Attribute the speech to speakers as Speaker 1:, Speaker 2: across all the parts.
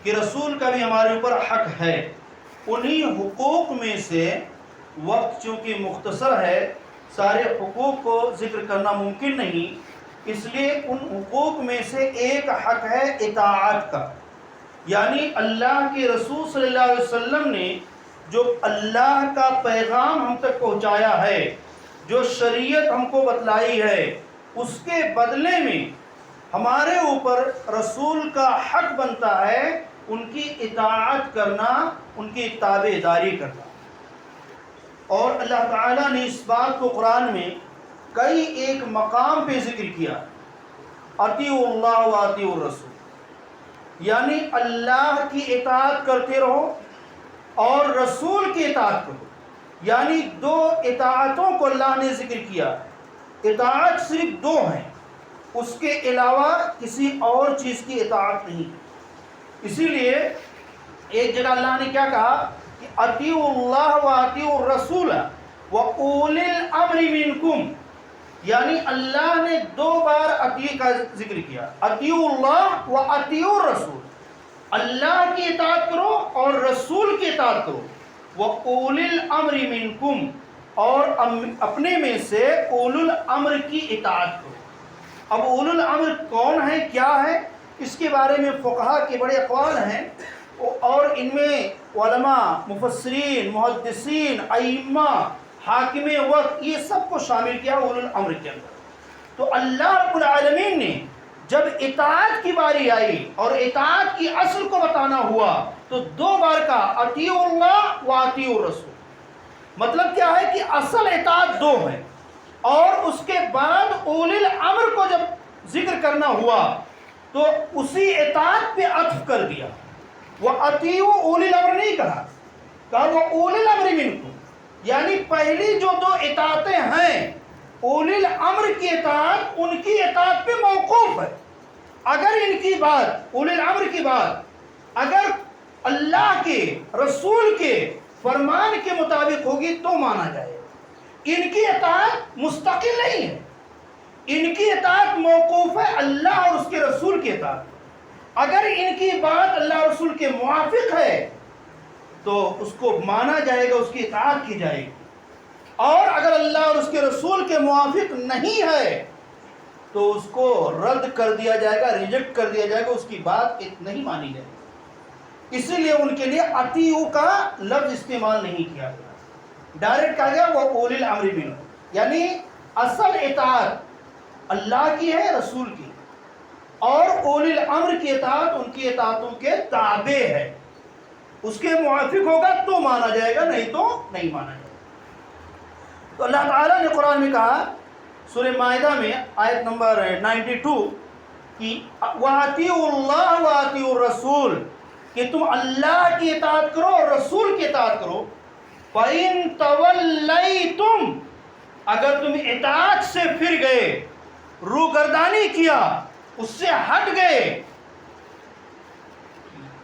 Speaker 1: کہ رسول کا بھی ہمارے اوپر حق ہے۔ انہی حقوق میں سے، وقت چونکہ مختصر ہے سارے حقوق کو ذکر کرنا ممکن نہیں، اس لیے ان حقوق میں سے ایک حق ہے اطاعت کا، یعنی اللہ کے رسول صلی اللہ علیہ وسلم نے جو اللہ کا پیغام ہم تک پہنچایا ہے، جو شریعت ہم کو بتلائی ہے، اس کے بدلے میں ہمارے اوپر رسول کا حق بنتا ہے ان کی اطاعت کرنا، ان کی تابع داری کرنا۔ اور اللہ تعالیٰ نے اس بات کو قرآن میں کئی ایک مقام پہ ذکر کیا، اطیعوا اللہ و اطیعوا الرسول، یعنی اللہ کی اطاعت کرتے رہو اور رسول کی اطاعت کرو، یعنی دو اطاعتوں کو اللہ نے ذکر کیا۔ اطاعت صرف دو ہیں، اس کے علاوہ کسی اور چیز کی اطاعت نہیں۔ اسی لیے ایک جگہ اللہ نے کیا کہا کہ اطیعوا اللہ و اطیعوا الرسول و اولی الامر منکم، یعنی اللہ نے دو بار اطیع کا ذکر کیا، اطیعوا اللہ و اطیعوا الرسول، اللہ کی اطاعت کرو اور رسول کی اطاعت کرو، وَأُولِي الْأَمْرِ مِنْكُمْ، اور اپنے میں سے اولو الامر کی اطاعت کرو۔ اب اولو الامر کون ہے، کیا ہے، اس کے بارے میں فقہا کے بڑے اقوال ہیں، اور ان میں علماء، مفسرین، محدثین، ائمہ، حاکم وقت، یہ سب کو شامل کیا اولو الامر کے اندر۔ تو اللہ رب العالمین نے جب اطاعت کی باری آئی اور اطاعت کی اصل کو بتانا ہوا تو دو بار کا اطیعوا اللہ و اطیعوا الرسول۔ مطلب کیا ہے کہ اصل اطاعت دو ہے، اور اس کے بعد اولی الامر کو جب ذکر کرنا ہوا تو اسی اطاعت پہ عطف کر دیا، وہ اطیعوا اولی الامر نہیں کہا وہ اولی الامر منکم، یعنی پہلی جو دو اطاعتیں ہیں اولی الامر کی اطاعت ان کی اطاعت پہ موقوف ہے۔ اگر ان کی بات، اولی الامر کی بات اگر اللہ کے رسول کے فرمان کے مطابق ہوگی تو مانا جائے گا۔ ان کی اطاعت مستقل نہیں ہے، ان کی اطاعت موقوف ہے اللہ اور اس کے رسول کی اطاعت۔ اگر ان کی بات اللہ اور رسول کے موافق ہے تو اس کو مانا جائے گا، اس کی اطاعت کی جائے گی، اور اگر اللہ اور اس کے رسول کے موافق نہیں ہے تو اس کو رد کر دیا جائے گا، ریجیکٹ کر دیا جائے گا، اس کی بات نہیں مانی جائے گی۔ اسی لیے ان کے لیے اطیعوا کا لفظ استعمال نہیں کیا گیا، ڈائریکٹ کہا گیا وہ اولی الامر منکم، یعنی اصل اطاعت اللہ کی ہے، رسول کی، اور اولی الامر کی اطاعت ان کی اطاعتوں کے تابع ہے، اس کے موافق ہوگا تو مانا جائے گا، نہیں تو نہیں مانا جائے گا۔ تو اللہ تعالیٰ نے قرآن میں کہا سورہ مائدہ میں آیت نمبر 92 کہ وَأَطِيعُوا اللَّهَ وَأَطِيعُوا الرَّسُولَ، کہ تم اللہ کی اطاعت کرو اور رسول کی اطاعت کرو۔ فَإِن تَوَلَّيْتُمْ، اگر تم اطاعت سے پھر گئے، روگردانی کیا، اس سے ہٹ گئے،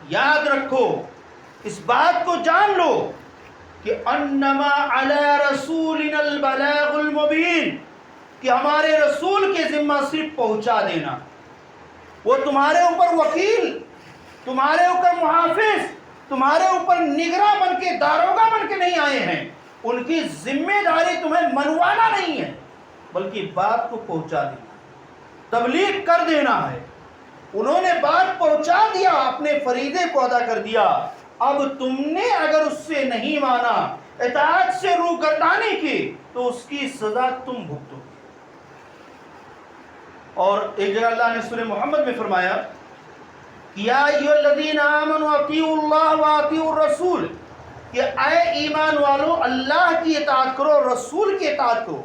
Speaker 1: یاد رکھو، اس بات کو جان لو کہ انما علی رسولنا البلاغ المبین، کہ ہمارے رسول کے ذمہ صرف پہنچا دینا۔ وہ تمہارے اوپر وکیل، تمہارے اوپر محافظ، تمہارے اوپر نگراں بن کے، داروغہ بن کے نہیں آئے ہیں، ان کی ذمہ داری تمہیں منوانا نہیں ہے بلکہ بات کو پہنچا دینا، تبلیغ کر دینا ہے۔ انہوں نے بات پہنچا دیا، اپنے فریضے کو ادا کر دیا، اب تم نے اگر اس سے نہیں مانا، اطاعت سے روگردانی کی تو اس کی سزا تم بھگتو۔ اور ایک جگہ اللہ نے سورہ محمد میں فرمایا یا ایھا الذین آمنوا اطیعوا اللہ واطیعوا الرسول، کہ اے ایمان والو اللہ کی اطاعت کرو، رسول کی اطاعت کرو،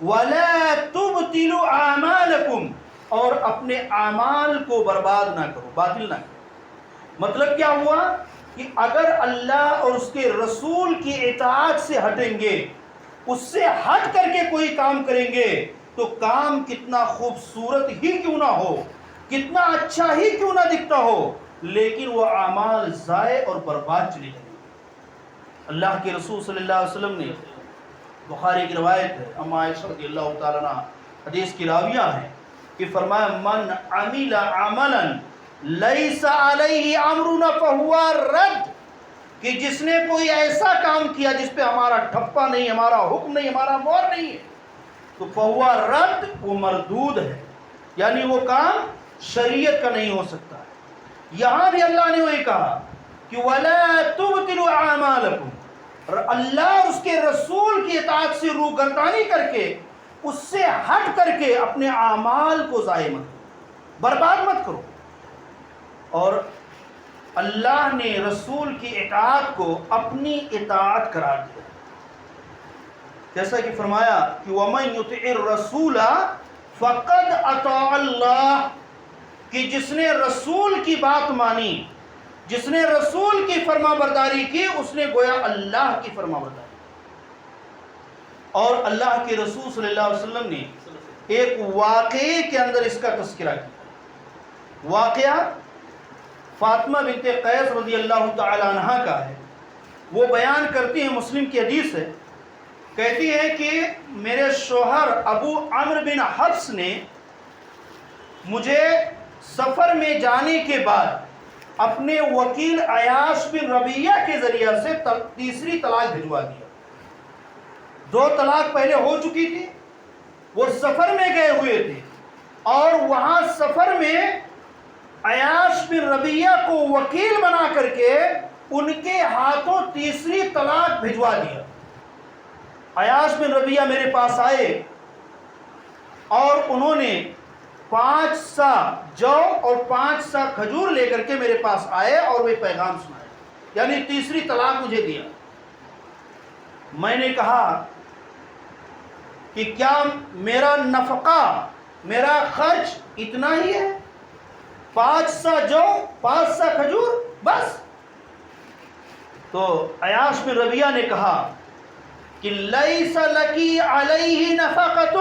Speaker 1: ولا تبطلوا اعمالکم، اور اپنے اعمال کو برباد نہ کرو، باطل نہ کرو۔ مطلب کیا ہوا کہ اگر اللہ اور اس کے رسول کی اطاعت سے ہٹیں گے، اس سے ہٹ کر کے کوئی کام کریں گے تو کام کتنا خوبصورت ہی کیوں نہ ہو، کتنا اچھا ہی کیوں نہ دکھتا ہو، لیکن وہ اعمال ضائع اور برباد چلے جائیں گے۔ اللہ کے رسول صلی اللہ علیہ وسلم نے، بخاری کی روایت ہے، اما عائشہ رضی اللہ تعالیٰ عنہ حدیث کی راویہ ہیں، کہ فرمایا من عمل عملا لیس علیہ امرنا فہو رد، کہ جس نے کوئی ایسا کام کیا جس پہ ہمارا ٹھپا نہیں، ہمارا حکم نہیں، ہمارا مور نہیں ہے، تو فہو رد، وہ مردود ہے، یعنی وہ کام شریعت کا نہیں ہو سکتا ہے۔ یہاں بھی اللہ نے وہی کہا کہ وَلَا تُبْطِلُوا أَعْمَالَكُمْ، اور اللہ اس کے رسول کی اطاعت سے روگردانی کر کے، اس سے ہٹ کر کے اپنے اعمال کو ضائع مت کرو، برباد مت کرو۔ اور اللہ نے رسول کی اطاعت کو اپنی اطاعت قرار دیا، جیسا کہ فرمایا کہ وَمَن يُطِعِ الرَّسُولَ فَقَدْ أَطَاعَ اللَّهَ، کہ جس نے رسول کی بات مانی، جس نے رسول کی فرما برداری کی، اس نے گویا اللہ کی فرما برداری۔ اور اللہ کے رسول صلی اللہ علیہ وسلم نے ایک واقعے کے اندر اس کا تذکرہ کیا۔ واقعہ فاطمہ بنت قیس رضی اللہ تعالی عنہ کا ہے۔ وہ بیان کرتی ہیں، مسلم کی حدیث ہے، کہتی ہے کہ میرے شوہر ابو عمرو بن حفص نے مجھے سفر میں جانے کے بعد اپنے وکیل عیاش بن ربیہ کے ذریعہ سے تیسری طلاق بھجوا دیا۔ 2 طلاق پہلے ہو چکی تھی، وہ سفر میں گئے ہوئے تھے، اور وہاں سفر میں عیاش بن ربیہ کو وکیل بنا کر کے ان کے ہاتھوں تیسری طلاق بھجوا دیا۔ عیاش بن ربیہ میرے پاس آئے اور انہوں نے 5 سا جو اور 5 سا کھجور لے کر کے میرے پاس آئے اور وہ پیغام سنائے، یعنی تیسری طلاق مجھے دیا۔ میں نے کہا کہ کیا میرا نفقہ، میرا خرچ اتنا ہی ہے؟ 5 سا جو، 5 سا کھجور، بس؟ تو عیاش بن ربیہ نے کہا کہ لیس لکی علیہ نفقۃ،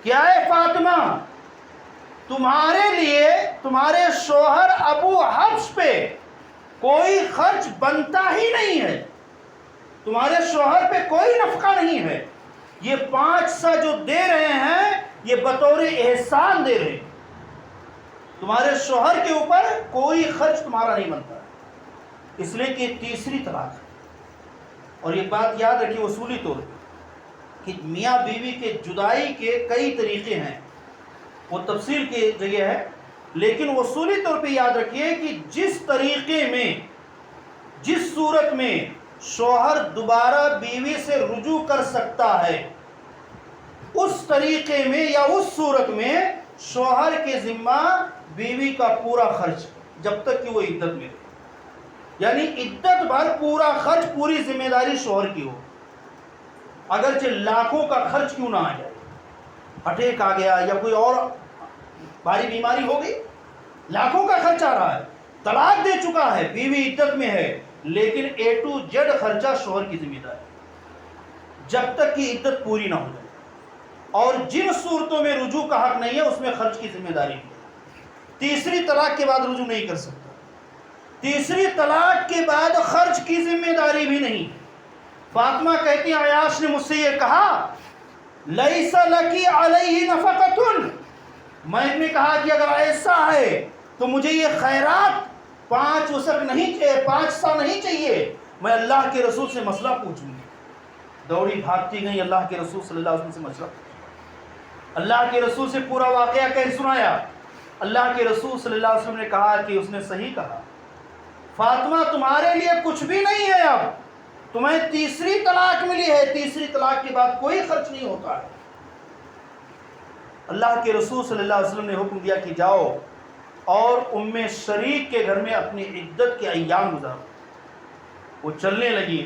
Speaker 1: کیا ہے فاطمہ، تمہارے لیے تمہارے شوہر ابو حفص پہ کوئی خرچ بنتا ہی نہیں ہے، تمہارے شوہر پہ کوئی نفقہ نہیں ہے، یہ 5 سا جو دے رہے ہیں یہ بطور احسان دے رہے ہیں، تمہارے شوہر کے اوپر کوئی خرچ تمہارا نہیں بنتا ہے، اس لیے کہ تیسری طلاق ہے۔ اور یہ بات یاد رکھیے اصولی طور پہ کہ میاں بیوی کے جدائی کے کئی طریقے ہیں، وہ تفصیل کی جگہ ہے، لیکن اصولی طور پہ یاد رکھیے کہ جس طریقے میں، جس صورت میں شوہر دوبارہ بیوی سے رجوع کر سکتا ہے، اس طریقے میں یا اس صورت میں شوہر کے ذمہ بیوی کا پورا خرچ جب تک کہ وہ عدت میں رہے، یعنی عدت بھر پورا خرچ، پوری ذمہ داری شوہر کی ہو، اگرچہ لاکھوں کا خرچ کیوں نہ آ جائے، اٹیک آ گیا یا کوئی اور بھاری بیماری ہو گئی، لاکھوں کا خرچ آ رہا ہے، طلاق دے چکا ہے، بیوی عدت میں ہے، لیکن A to Z خرچہ شوہر کی ذمہ داری جب تک کہ عدت پوری نہ ہو جائے۔ اور جن صورتوں میں رجوع کا حق نہیں ہے اس میں خرچ کی ذمہ داری ہے۔ تیسری طلاق کے بعد رجوع نہیں کر سکتا، تیسری طلاق کے بعد خرچ کی ذمہ داری بھی نہیں۔ فاطمہ کہتی ہیں عیاش نے مجھ سے یہ کہا لیس لکی علیہ نفقۃ، میں نے کہا کہ اگر ایسا ہے تو مجھے یہ خیرات 5 وسق نہیں چاہیے، 5 سا نہیں چاہیے، میں اللہ کے رسول سے مسئلہ پوچھوں گی۔ دوڑی بھاگتی گئی اللہ کے رسول صلی اللہ علیہ وسلم سے مسئلہ، اللہ کے رسول سے پورا واقعہ کہہ سنایا۔ اللہ کے رسول صلی اللہ علیہ وسلم نے کہا کہ اس نے صحیح کہا، فاطمہ تمہارے لیے کچھ بھی نہیں ہے، اب تمہیں تیسری طلاق ملی ہے، تیسری طلاق کے بعد کوئی خرچ نہیں ہوتا ہے۔ اللہ کے رسول صلی اللہ علیہ وسلم نے حکم دیا کہ جاؤ اور ام شریک کے گھر میں اپنی عدت کے ایام گزارو۔ وہ چلنے لگی۔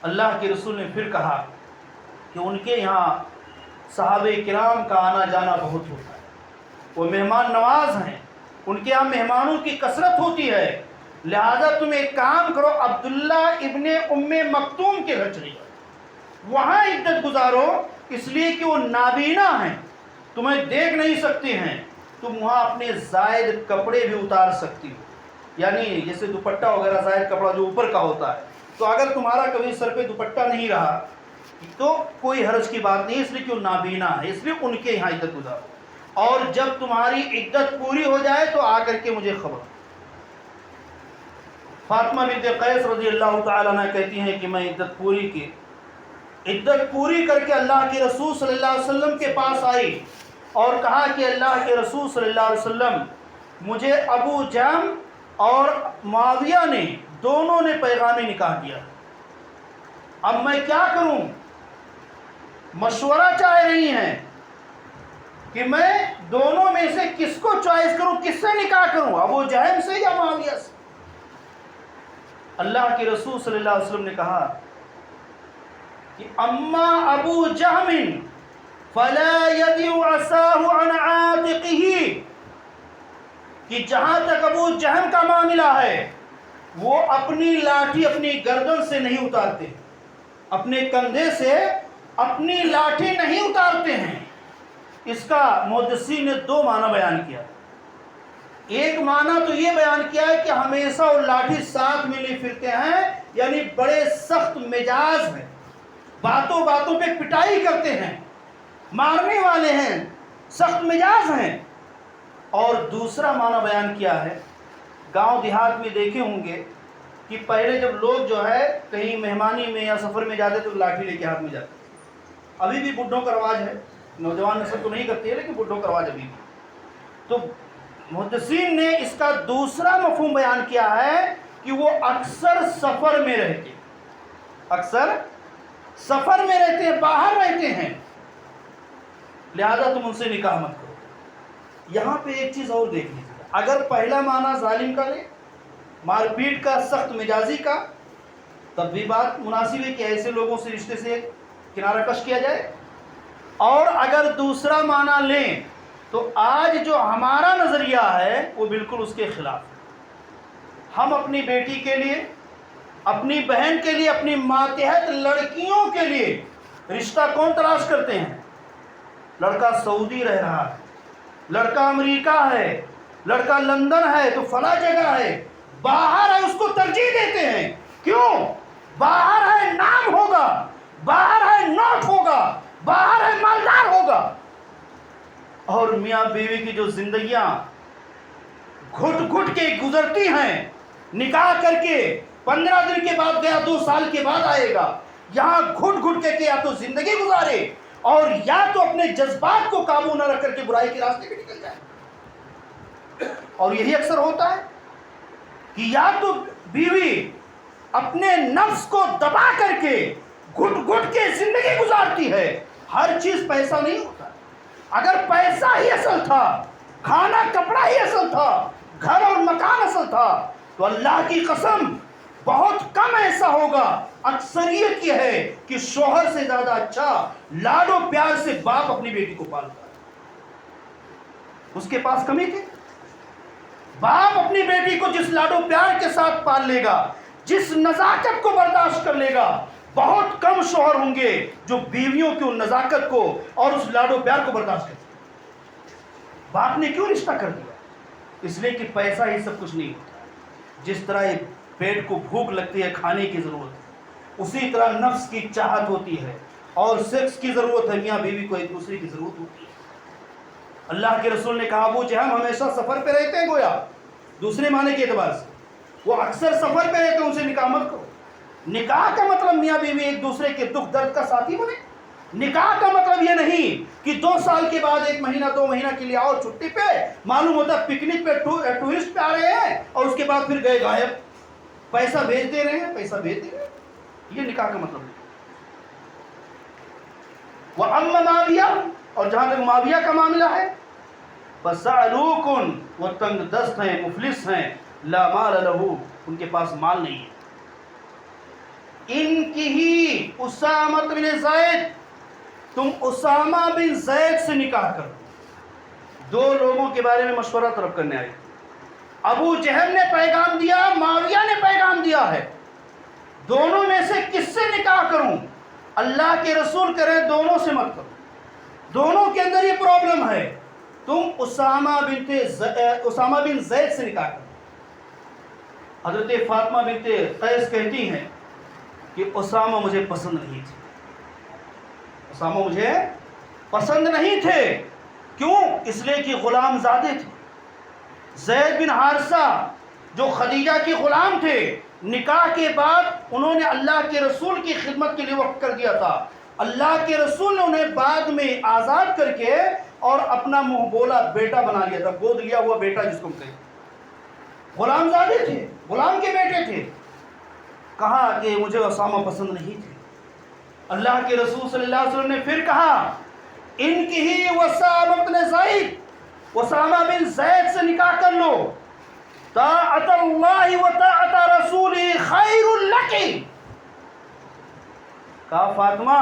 Speaker 1: اللہ کے رسول نے پھر کہا کہ ان کے یہاں صحابہ کرام کا آنا جانا بہت ہوتا ہے، وہ مہمان نواز ہیں، ان کے یہاں مہمانوں کی کثرت ہوتی ہے، لہذا تم ایک کام کرو، عبداللہ ابن ام مکتوم کے گھر چلے جاؤ، وہاں عدت گزارو، اس لیے کہ وہ نابینا ہیں، تمہیں دیکھ نہیں سکتے ہیں، تم وہاں اپنے زائد کپڑے بھی اتار سکتی ہو، یعنی جیسے دوپٹہ وغیرہ زائد کپڑا جو اوپر کا ہوتا ہے، تو اگر تمہارا کبھی سر پہ دوپٹہ نہیں رہا تو کوئی حرج کی بات نہیں، اس لیے کہ وہ نابینا ہے، اس لیے ان کے یہاں عدت گزارو۔ اور جب تمہاری عدت پوری ہو جائے تو آ کر کے مجھے خبر۔ فاطمہ بنت قیس رضی اللہ تعالیٰ عنہ کہتی ہیں کہ میں عدت پوری کر کے اللہ کے رسول صلی اللہ علیہ وسلم کے پاس آئی اور کہا کہ اللہ کے رسول صلی اللہ علیہ وسلم، مجھے ابو جہل اور معاویہ نے دونوں نے پیغام نکاح دیا، اب میں کیا کروں؟ مشورہ چاہ رہی ہیں کہ میں دونوں میں سے کس کو چوائس کروں، کس سے نکاح کروں، ابو جہل سے یا معاویہ سے؟ اللہ کے رسول صلی اللہ علیہ وسلم نے کہا کہ اما ابو جہل فلا يدع عصاه عن عاتقه، کہ جہاں تک ابو جہل کا معاملہ ہے وہ اپنی لاٹھی اپنی گردن سے نہیں اتارتے، اپنے کندھے سے اپنی لاٹھی نہیں اتارتے ہیں۔ اس کا محدثین نے دو معنی بیان کیا۔ ایک معنی تو یہ بیان کیا ہے کہ ہمیشہ وہ لاٹھی ساتھ میں لے پھرتے ہیں، یعنی بڑے سخت مزاج ہیں، باتوں باتوں پہ پٹائی کرتے ہیں، مارنے والے ہیں، سخت مزاج ہیں۔ اور دوسرا معنی بیان کیا ہے، گاؤں دیہات میں دیکھے ہوں گے کہ پہلے جب لوگ جو ہے کہیں مہمانی میں یا سفر میں جاتے تو لاٹھی لے کے ہاتھ میں جاتے، ابھی بھی بڈھوں کا رواج ہے، نوجوان نسل تو نہیں کرتی ہے لیکن بڈھوں کا رواج ابھی بھی۔ تو محدثین نے اس کا دوسرا مفہوم بیان کیا ہے کہ وہ اکثر سفر میں رہتے ہیں، باہر رہتے ہیں، لہذا تم ان سے نکاح مت کرو۔ یہاں پہ ایک چیز اور دیکھ لیجیے، اگر پہلا معنی ظالم کا لے، مار پیٹ کا، سخت مزاجی کا، تب بھی بات مناسب ہے کہ ایسے لوگوں سے رشتے سے کنارہ کش کیا جائے۔ اور اگر دوسرا معنی لیں تو آج جو ہمارا نظریہ ہے وہ بالکل اس کے خلاف ہے۔ ہم اپنی بیٹی کے لیے، اپنی بہن کے لیے، اپنی ماتحت لڑکیوں کے لیے رشتہ کون تلاش کرتے ہیں؟ لڑکا سعودی رہ رہا ہے، لڑکا امریکہ ہے، لڑکا لندن ہے تو فلاں جگہ ہے، باہر ہے، اس کو ترجیح دیتے ہیں۔ کیوں؟ باہر ہے نام ہوگا، باہر ہے نوٹ ہوگا، باہر ہے مالدار ہوگا۔ اور میاں بیوی کی جو زندگیاں گھٹ گھٹ کے گزرتی ہیں، نکاح کر کے 15 دن کے بعد گیا، 2 سال کے بعد آئے گا، یہاں گھٹ گھٹ کے یا تو زندگی گزارے اور یا تو اپنے جذبات کو قابو نہ رکھ کر کے برائی کے راستے پہ نکل جائے۔ اور یہی اکثر ہوتا ہے کہ یا تو بیوی اپنے نفس کو دبا کر کے گھٹ گھٹ کے زندگی گزارتی ہے۔ ہر چیز پیسہ نہیں ہوتا، اگر پیسہ ہی اصل تھا، کھانا کپڑا ہی اصل تھا، گھر اور مکان اصل تھا، تو اللہ کی قسم بہت کم ایسا ہوگا، اکثریت یہ ہے کہ شوہر سے زیادہ اچھا لاڈ و پیار سے باپ اپنی بیٹی کو پالتا ہے۔ اس کے پاس کمی تھی؟ باپ اپنی بیٹی کو جس لاڈ و پیار کے ساتھ پال لے گا، جس نزاکت کو برداشت کر لے گا، بہت کم شوہر ہوں گے جو بیویوں کی ان نزاکت کو اور اس لاڈ و پیار کو برداشت کرتے ہیں۔ باپ نے کیوں رشتہ کر دیا؟ اس لیے کہ پیسہ ہی سب کچھ نہیں ہوتا۔ جس طرح ایک پیٹ کو بھوک لگتی ہے، کھانے کی ضرورت ہے، اسی طرح نفس کی چاہت ہوتی ہے اور سیکس کی ضرورت ہے، میاں بیوی کو ایک دوسرے کی ضرورت ہوتی ہے۔ اللہ کے رسول نے کہا ابو جہل ہمیشہ سفر پہ رہتے ہیں، گویا دوسرے معنی کے اعتبار سے وہ اکثر سفر پہ رہتے ہیں، ان سے نکاح مت کرو۔ نکاح کا مطلب میاں بیوی ایک دوسرے کے دکھ درد کا ساتھی بنے۔ نکاح کا مطلب یہ نہیں کہ 2 سال کے بعد 1 مہینہ 2 مہینہ کے لیے آؤ چھٹی پہ، معلوم ہوتا ہے پکنک پہ ٹورسٹ پہ آ رہے ہیں اور اس کے بعد پھر گئے غائب، پیسہ بھیج دے رہے ہیں، یہ نکاح کا مطلب نہیں۔ وَأَمَّا مَعَوِيَةُ، اور جہاں تک معاویہ کا معاملہ ہے، فَسَعْلُوكٌ، وہ تنگ دست ہیں، مفلس ہیں، لَا مَالَ لَهُ، ان کے پاس مال نہیں ہے۔ ان کی ہی اسامہ بن زید، تم اسامہ بن زید سے نکاح کرو۔ 2 لوگوں کے بارے میں مشورہ طلب کرنے آئے، ابو جہل نے پیغام دیا، معاویہ نے پیغام دیا ہے، دونوں میں سے کس سے نکاح کروں؟ اللہ کے رسول کریں دونوں سے مت کرو، دونوں کے اندر یہ پرابلم ہے، تم اسامہ بن زید سے نکاح کرو۔ حضرت فاطمہ بنت قیس کہتی ہیں کہ اسامہ مجھے پسند نہیں تھے، اسامہ مجھے پسند نہیں تھے، کیوں؟ اس لیے کہ غلام زادے تھے. زید بن حارثہ جو خدیجہ کے غلام تھے، نکاح کے بعد انہوں نے اللہ کے رسول کی خدمت کے لیے وقف کر دیا تھا. اللہ کے رسول نے انہیں بعد میں آزاد کر کے اور اپنا منہ بولا بیٹا بنا لیا تھا، گود لیا ہوا بیٹا جس کو کہتے ہیں. غلام زادے تھے، غلام کے بیٹے تھے. کہا کہ مجھے اسامہ پسند نہیں تھے. اللہ کے رسول صلی اللہ علیہ وسلم نے پھر کہا ان کی ہی اسامہ بن زید، اسامہ بن زید سے نکاح کر لو. طاعت اللہ و طاعت رسولہ خیر لک. کہا فاطمہ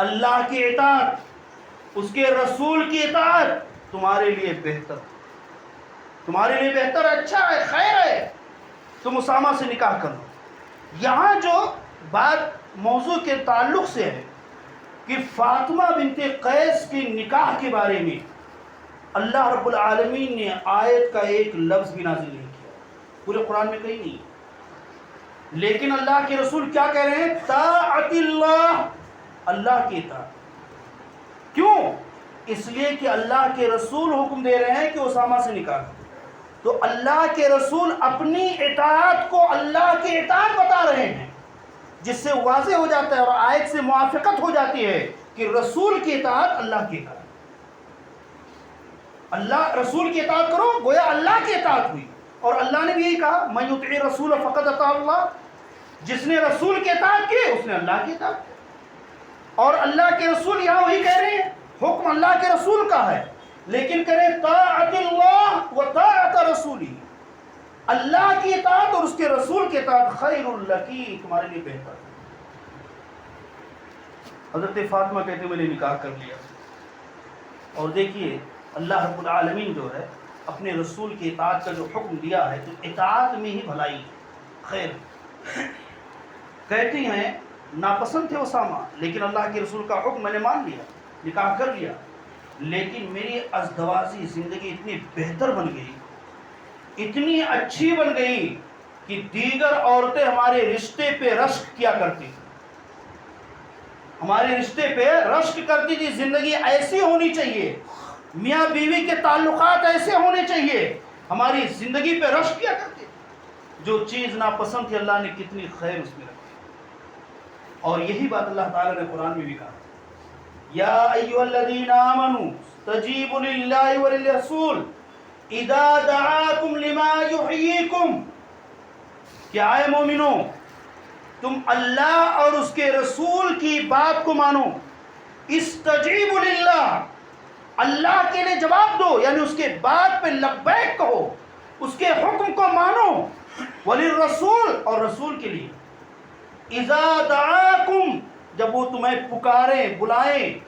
Speaker 1: اللہ کی اطاعت، اس کے رسول کی اطاعت تمہارے لیے بہتر، تمہارے لیے بہتر، اچھا ہے، خیر ہے، تم اسامہ سے نکاح کر لو. یہاں جو بات موضوع کے تعلق سے ہے کہ فاطمہ بنت قیس کے نکاح کے بارے میں اللہ رب العالمین نے آیت کا ایک لفظ بھی نازل نہیں کیا، پورے قرآن میں کہیں نہیں. لیکن اللہ کے رسول کیا کہہ رہے ہیں؟ طاعت اللہ، اللہ کی اطاعت. کیوں؟ اس لیے کہ اللہ کے رسول حکم دے رہے ہیں کہ اسامہ سے نکاح کرو. تو اللہ کے رسول اپنی اطاعت کو اللہ کی اطاعت بتا رہے ہیں، جس سے واضح ہو جاتا ہے اور آیت سے موافقت ہو جاتی ہے کہ رسول کی اطاعت اللہ کی اطاعت. اللہ رسول کی اطاعت کرو، گویا اللہ کی اطاعت ہوئی. اور اللہ نے بھی یہی کہا من یطع الرسول فقد اطاع اللہ، جس نے رسول کی اطاعت کی اس نے اللہ کی اطاعت کی. اور اللہ کے رسول یہاں وہی کہہ رہے ہیں، حکم اللہ کے رسول کا ہے، لیکن کریں طاعت اللہ و طاعت رسولی، اللہ کی اطاعت اور اس کے رسول کی اطاعت خیر لکی، تمہارے لیے بہتر ہے. حضرت فاطمہ کہتے میں نے نکاح کر لیا. اور دیکھیے اللہ رب العالمین جو ہے اپنے رسول کی اطاعت کا جو حکم دیا ہے تو اطاعت میں ہی بھلائی خیر. کہتی ہیں ناپسند تھے اسامہ، لیکن اللہ کے رسول کا حکم میں نے مان لیا، نکاح کر لیا، لیکن میری ازدواجی زندگی اتنی بہتر بن گئی، اتنی اچھی بن گئی کہ دیگر عورتیں ہمارے رشتے پہ رشک کیا کرتی تھی، ہمارے رشتے پہ رشک کرتی تھی. زندگی ایسی ہونی چاہیے، میاں بیوی کے تعلقات ایسے ہونے چاہیے، ہماری زندگی پہ رشک کیا کرتی. جو چیز ناپسند تھی اللہ نے کتنی خیر اس میں رکھی. اور یہی بات اللہ تعالیٰ نے قرآن میں بھی کہا یا ایھا الذین آمنوا استجیبوا للہ وللرسول اذا دعاکم لما یحییکم. کیا اے مومنو تم اللہ اور اس کے رسول کی بات کو مانو. استجیبوا للہ، اللہ کے لیے جواب دو، یعنی اس کے بات پہ لبیک کہو، اس کے حکم کو مانو. وللرسول، اور رسول کے لیے. اذا دعاکم، جب وہ تمہیں پکاریں، بلائیں،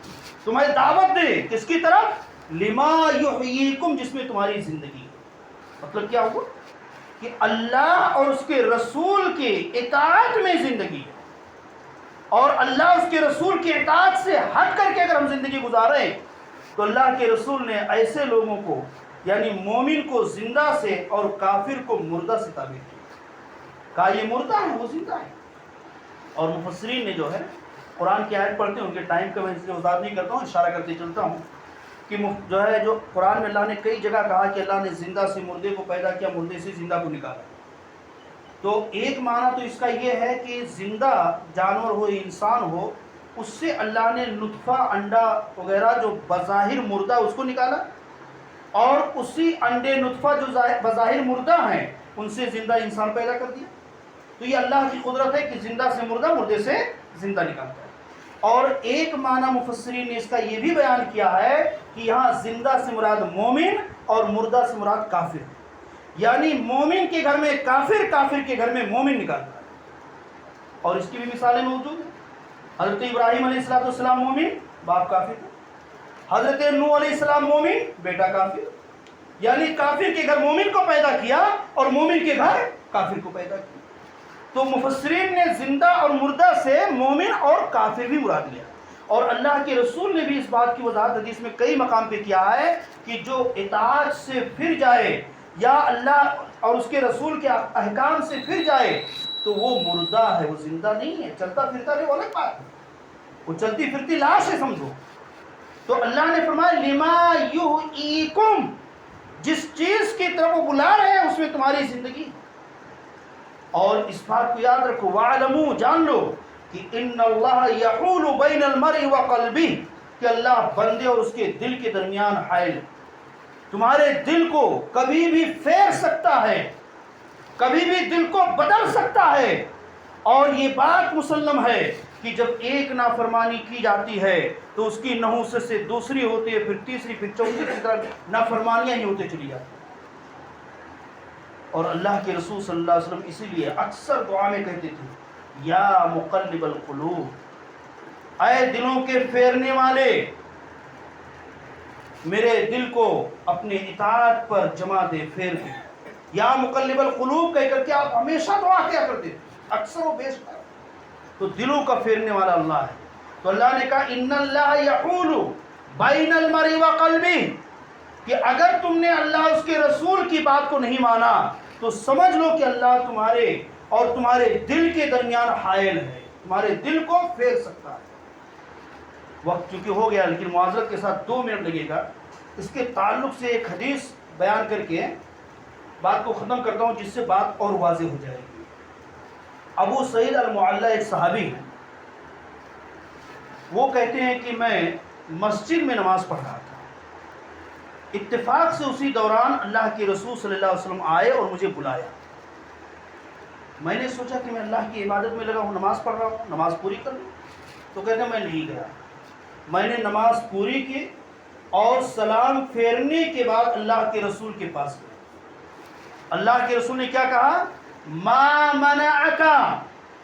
Speaker 1: تمہیں دعوت دے کس کی طرف؟ لما یحییکم، جس میں تمہاری زندگی ہے. مطلب کیا ہوا کہ اللہ اور اس کے رسول کے اطاعت میں زندگی ہے، اور اللہ اس کے رسول کی اطاعت سے ہٹ کر کے اگر ہم زندگی گزاریں تو اللہ کے رسول نے ایسے لوگوں کو یعنی مومن کو زندہ سے اور کافر کو مردہ سے تعبیر کیا. کہا یہ مردہ ہے، وہ زندہ ہے. اور مفسرین نے جو ہے قرآن کی آیت پڑھتے ہیں، ان کے ٹائم کا میں اس لیے وضاحت نہیں کرتا ہوں، اشارہ کرتے چلتا ہوں کہ جو ہے جو قرآن میں اللہ نے کئی جگہ کہا کہ اللہ نے زندہ سے مردے کو پیدا کیا، مردے سے زندہ کو نکالا. تو ایک معنی تو اس کا یہ ہے کہ زندہ جانور ہو، انسان ہو، اس سے اللہ نے نطفہ، انڈا وغیرہ جو بظاہر مردہ اس کو نکالا، اور اسی انڈے نطفہ جو بظاہر مردہ ہیں ان سے زندہ انسان پیدا کر دیا. تو یہ اللہ کی قدرت ہے کہ زندہ سے مردہ، مردے سے زندہ نکالتا ہے. اور ایک معنی مفسرین نے اس کا یہ بھی بیان کیا ہے کہ یہاں زندہ سے مراد مومن اور مردہ سے مراد کافر، یعنی مومن کے گھر میں کافر، کافر کے گھر میں مومن نکالتا ہے. اور اس کی بھی مثالیں موجود ہیں. حضرت ابراہیم علیہ السلام مومن، باپ کافر تھا. حضرت نوح علیہ السلام مومن، بیٹا کافر. یعنی کافر کے گھر مومن کو پیدا کیا اور مومن کے گھر کافر کو پیدا کیا. تو مفسرین نے زندہ اور مردہ سے مومن اور کافر بھی مراد لیا. اور اللہ کے رسول نے بھی اس بات کی وضاحت حدیث میں کئی مقام پہ کیا ہے کہ جو اطاعت سے پھر جائے یا اللہ اور اس کے رسول کے احکام سے پھر جائے تو وہ مردہ ہے، وہ زندہ نہیں ہے. چلتا پھرتا نہیں، وہ الگ بات ہے، وہ چلتی پھرتی لاش ہے سمجھو. تو اللہ نے فرمایا لما یحییکم، جس چیز کی طرف وہ بلا رہے ہیں اس میں تمہاری زندگی۔ اور اس بات کو یاد رکھو، وَاعْلَمُوا، جان لو کہ ان اللہ یحول بین المرء وقلبہ، کہ اللہ بندے اور اس کے دل کے درمیان حائل ہے۔ تمہارے دل کو کبھی بھی پھیر سکتا ہے، کبھی بھی دل کو بدل سکتا ہے۔ اور یہ بات مسلم ہے کہ جب ایک نافرمانی کی جاتی ہے تو اس کی نحوست سے دوسری ہوتی ہے، پھر تیسری، پھر چوتھی، کی طرح نافرمانیاں ہی ہوتے چلی جاتی ہیں۔ اور اللہ کے رسول صلی اللہ علیہ وسلم اسی لیے اکثر دعا میں کہتے تھے یا مقلب القلوب، اے دلوں کے پھیرنے والے، میرے دل کو اپنے اطاعت پر جما دے، پھیر دے۔ یا مقلب القلوب کہہ کر کے آپ ہمیشہ دعا کیا کرتے تھے، اکثر و بیشتر۔ تو دلوں کا پھیرنے والا اللہ ہے۔ تو اللہ نے کہا ان اللہ یحول بین المرء وقلبہ، کہ اگر تم نے اللہ اس کے رسول کی بات کو نہیں مانا تو سمجھ لو کہ اللہ تمہارے اور تمہارے دل کے درمیان حائل ہے، تمہارے دل کو پھیر سکتا ہے۔ وقت چونکہ ہو گیا لیکن معذرت کے ساتھ 2 منٹ لگے گا، اس کے تعلق سے ایک حدیث بیان کر کے بات کو ختم کرتا ہوں جس سے بات اور واضح ہو جائے گی۔ ابو سعید المعلی ایک صحابی ہیں، وہ کہتے ہیں کہ میں مسجد میں نماز پڑھ رہا تھا، اتفاق سے اسی دوران اللہ کے رسول صلی اللہ علیہ وسلم آئے اور مجھے بلایا۔ میں نے سوچا کہ میں اللہ کی عبادت میں لگا ہوں، نماز پڑھ رہا ہوں، نماز پوری کر لوں۔ تو کہتے ہیں میں نہیں گیا، میں نے نماز پوری کی اور سلام پھیرنے کے بعد اللہ کے رسول کے پاس گیا۔ اللہ کے رسول نے کیا کہا؟ ما منعک،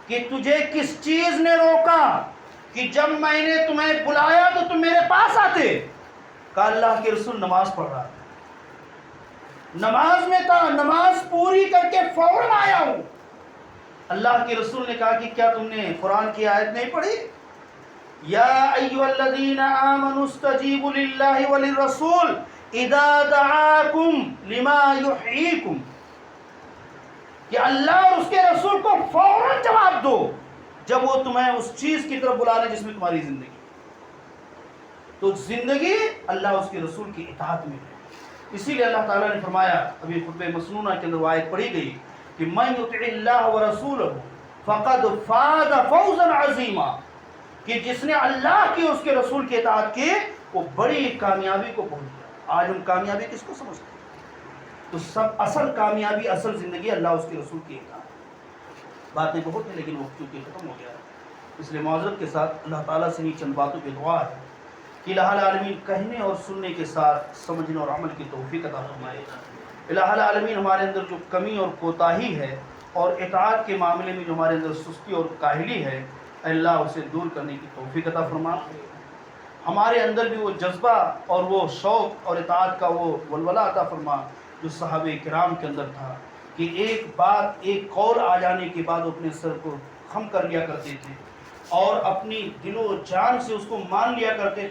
Speaker 1: کہ تجھے کس چیز نے روکا کہ جب میں نے تمہیں بلایا تو تم میرے پاس آتے؟ کہا اللہ کے رسول نماز پڑھ رہا تھا، نماز میں تھا، نماز پوری کر کے فوراً آیا ہوں۔ اللہ کے رسول نے کہا کہ کیا تم نے قرآن کی آیت نہیں پڑھی؟ یا ایھا الذین آمنوا استجیبوا للہ وللرسول اذا دعاکم لما یحییکم، کہ اللہ اور اس کے رسول کو فوراً جواب دو جب وہ تمہیں اس چیز کی طرف بلا لے جس میں تمہاری زندگی۔ تو زندگی اللہ اس کے رسول کی اطاعت میں ہے۔ اسی لیے اللہ تعالیٰ نے فرمایا، ابھی خطبہ مسنونہ کے اندر وہ آیت پڑھی گئی کہ من یطع اللہ ورسولہ فقد فاز فوزا عظیما، کہ جس نے اللہ کی اس کے رسول کی اطاعت کی وہ بڑی کامیابی کو پہنچ گیا۔ آج ہم کامیابی کس کو سمجھتے ہیں؟ تو سب اصل کامیابی، اصل زندگی اللہ اس کے رسول کی اطاعت۔ باتیں بہت ہیں لیکن وقت چونکہ ختم ہو گیا ہے، اس لیے معذرت کے ساتھ اللہ تعالیٰ سے ہی چند باتوں کی دعا ہے کہ الہ العالمین کہنے اور سننے کے ساتھ سمجھنے اور عمل کی توفیق عطا فرمائے۔ الہ العالمین ہمارے اندر جو کمی اور کوتاہی ہے اور اطاعت کے معاملے میں جو ہمارے اندر سستی اور کاہلی ہے، اللہ اسے دور کرنے کی توفیق عطا فرما۔ ہمارے اندر بھی وہ جذبہ اور وہ شوق اور اطاعت کا وہ ولولہ عطا فرما جو صحابہ کرام کے اندر تھا، کہ ایک بات، ایک قول آ جانے کے بعد اپنے سر کو خم کر لیا کرتے تھے اور اپنی دل و جان سے اس کو مان لیا کرتے تھے۔